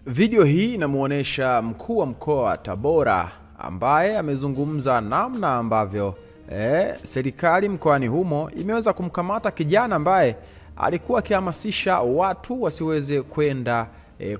Video hii inamuonesha mkuu wa mkoa wa Tabora ambaye amezungumza namna ambavyo serikali mkoani humo imeweza kumkamata kijana ambaye alikuwa akihamasisha watu wasiweze kwenda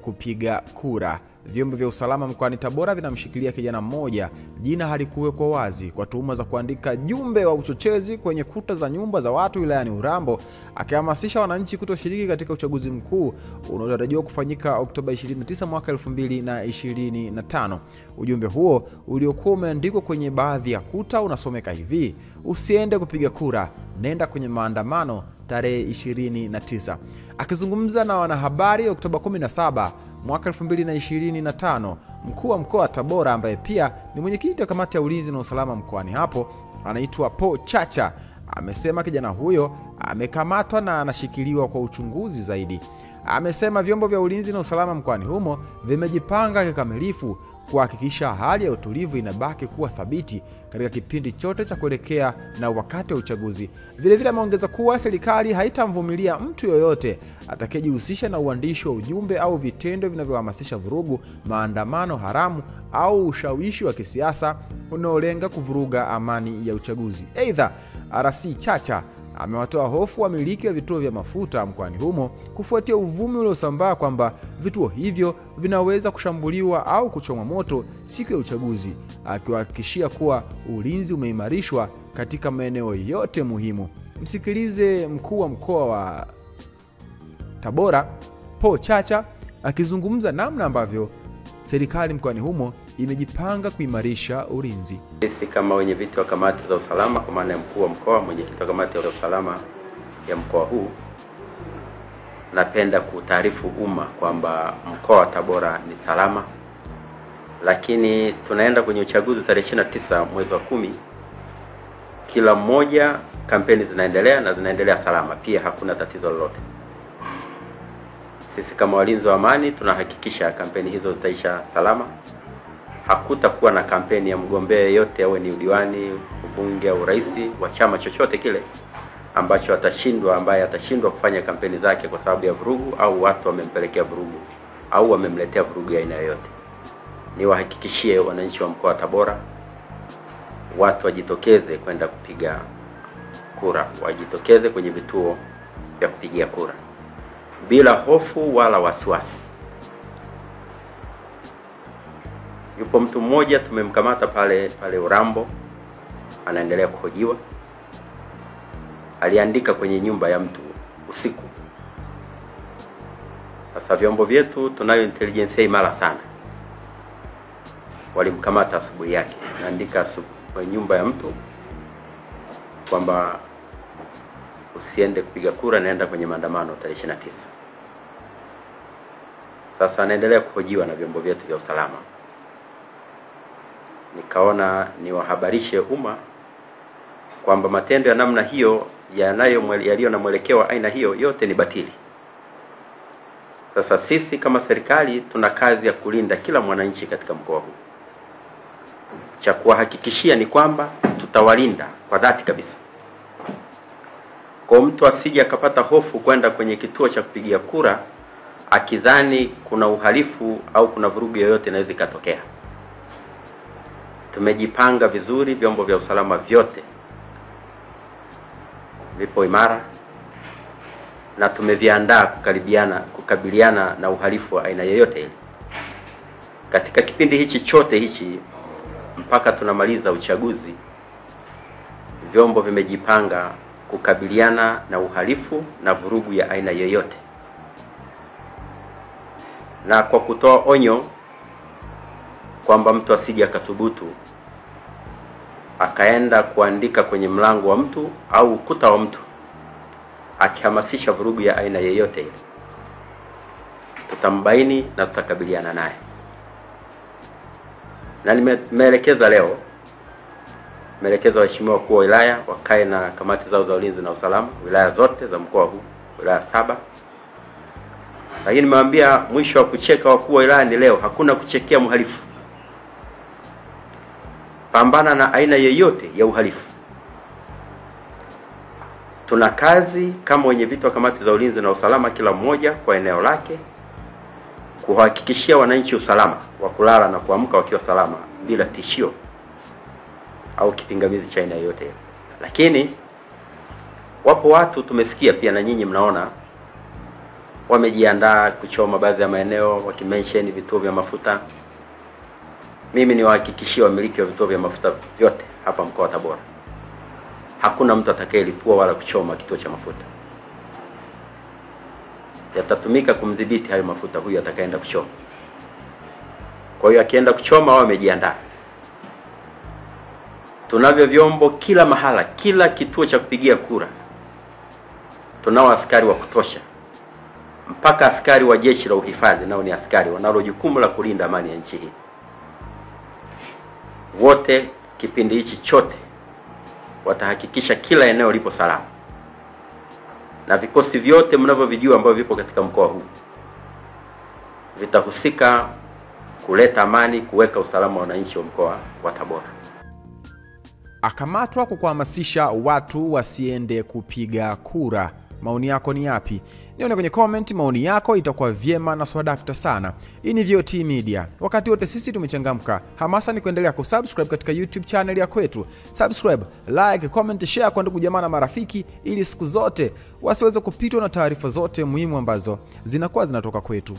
kupiga kura. Vyombo vya usalama mkoani Tabora vinamshikilia kijana mmoja, jina halikuwekwa wazi, kwa tuhuma za kuandika jumbe wa uchochezi kwenye kuta za nyumba za watu wilayani Urambo, akihamasisha wananchi kutoshiriki katika uchaguzi mkuu unaotarajiwa kufanyika Oktoba 29 mwaka 2025. Ujumbe huo uliokuwa umeandikwa kwenye baadhi ya kuta unasomeka hivi: usiende kupiga kura, nenda kwenye maandamano tarehe 29. Akizungumza na wanahabari Oktoba 17 mwaka 2025, mkuu wa mkoa wa Tabora ambaye pia ni mwenyekiti wa kamati ya ulinzi na usalama mkoani hapo, anaitwa Paul Chacha, amesema kijana huyo amekamatwa na anashikiliwa kwa uchunguzi zaidi. Amesema vyombo vya ulinzi na usalama mkoani humo vimejipanga kikamilifu kuhakikisha hali ya utulivu inabaki kuwa thabiti katika kipindi chote cha kuelekea na wakati wa uchaguzi. Vile ameongeza kuwa serikali haitamvumilia mtu yoyote atakayejihusisha na uandishi wa ujumbe au vitendo vinavyohamasisha vurugu, maandamano haramu au ushawishi wa kisiasa unaolenga kuvuruga amani ya uchaguzi. Aidha, RC Chacha amewatoa hofu wamiliki wa vituo vya mafuta mkoani humo kufuatia uvumi uliosambaa kwamba vituo hivyo vinaweza kushambuliwa au kuchomwa moto siku ya uchaguzi, akiwahakikishia kuwa ulinzi umeimarishwa katika maeneo yote muhimu. Msikilize mkuu wa mkoa wa Tabora Paul Chacha akizungumza namna ambavyo serikali mkoani humo imejipanga kuimarisha ulinzi. Sisi kama wenye viti wa kamati za usalama, kwa maana ya mkuu wa mkoa, mwenyekiti wa kamati ya usalama ya mkoa huu, napenda kutaarifu umma kwamba mkoa wa Tabora ni salama, lakini tunaenda kwenye uchaguzi tarehe 29 mwezi wa 10. Kila mmoja kampeni zinaendelea na zinaendelea salama, pia hakuna tatizo lolote. Sisi kama walinzi wa amani tunahakikisha kampeni hizo zitaisha salama. Hakutakuwa na kampeni ya mgombea yote, awe ni udiwani, ubunge au rais wa chama chochote kile, ambaye atashindwa kufanya kampeni zake kwa sababu ya vurugu au watu wamempelekea vurugu au wamemletea vurugu ya aina yoyote. Niwahakikishie wananchi wa mkoa wa Tabora, watu wajitokeze kwenda kupiga kura, wajitokeze kwenye vituo vya kupigia kura bila hofu wala wasiwasi. Yupo mtu mmoja tumemkamata pale Urambo, anaendelea kuhojiwa. Aliandika kwenye nyumba ya mtu usiku. Sasa vyombo vyetu tunayo intelligence imara sana. Walimkamata asubuhi yake, anaandika kwenye nyumba ya mtu kwamba usiende kupiga kura, naenda kwenye maandamano tarehe 29. Sasa anaendelea kuhojiwa na vyombo vyetu vya usalama. Nikaona niwahabarishe umma kwamba matendo ya namna hiyo yaliyo na mwelekeo aina hiyo yote ni batili. Sasa sisi kama serikali tuna kazi ya kulinda kila mwananchi katika mkoa huu. Cha kuhakikishia ni kwamba tutawalinda kwa dhati kabisa. Kwa mtu asije akapata hofu kwenda kwenye kituo cha kupigia kura akidhani kuna uhalifu au kuna vurugu yoyote inaweza ikatokea. Tumejipanga vizuri, vyombo vya usalama vyote vipo imara na tumeviandaa kukabiliana na uhalifu wa aina yoyote ile. Katika kipindi hichi chote hichi mpaka tunamaliza uchaguzi, vyombo vimejipanga kukabiliana na uhalifu na vurugu ya aina yoyote. Na kwa kutoa onyo kwamba mtu asije akathubutu akaenda kuandika kwenye mlango wa mtu au ukuta wa mtu akihamasisha vurugu ya aina yoyote ile, tutambaini na tutakabiliana naye. Na nimeelekeza leo, nimeelekeza waheshimiwa wakuu wa wilaya wakae na kamati zao za ulinzi na usalama wilaya zote za mkoa huu, wilaya 7. Lakini nimewaambia mwisho wa kucheka wakuu wa wilaya ni leo, hakuna kuchekea mhalifu. Pambana na aina yoyote ya uhalifu. Tuna kazi kama wenye viti wa kamati za ulinzi na usalama, kila mmoja kwa eneo lake, kuhakikishia wananchi usalama wa kulala na kuamka wakiwa salama bila tishio au kipingamizi cha aina yoyote. Lakini wapo watu tumesikia pia na nyinyi mnaona wamejiandaa kuchoma baadhi ya maeneo wakimention vituo vya mafuta. Mimi niwahakikishie wamiliki wa vituo vya mafuta vyote hapa mkoa wa Tabora, hakuna mtu atakayelipua wala kuchoma kituo cha mafuta. Yatatumika kumdhibiti hayo mafuta huyu atakayeenda kuchoma. Kwa hiyo akienda kuchoma wao wamejiandaa. Tunavyo vyombo kila mahala, kila kituo cha kupigia kura. Tunao askari wa kutosha. Mpaka askari wa jeshi la uhifadhi nao ni askari wanalo jukumu la kulinda amani ya nchi hii. Wote kipindi hichi chote watahakikisha kila eneo lipo salama. Na vikosi vyote mnavyovijua ambavyo vipo katika mkoa huu vitahusika kuleta amani, kuweka usalama wa wananchi wa mkoa wa Tabora. Akamatwa kwa kuhamasisha watu wasiende kupiga kura. Maoni yako ni yapi? Nione kwenye comment maoni yako, itakuwa vyema na swadakta sana. Hii ni VOT Media. Wakati wote sisi tumechangamka. Hamasa ni kuendelea kusubscribe katika YouTube channel ya kwetu. Subscribe, like, comment, share kwa ndugu jamaa na marafiki ili siku zote wasiweze kupitwa na taarifa zote muhimu ambazo zinakuwa zinatoka kwetu.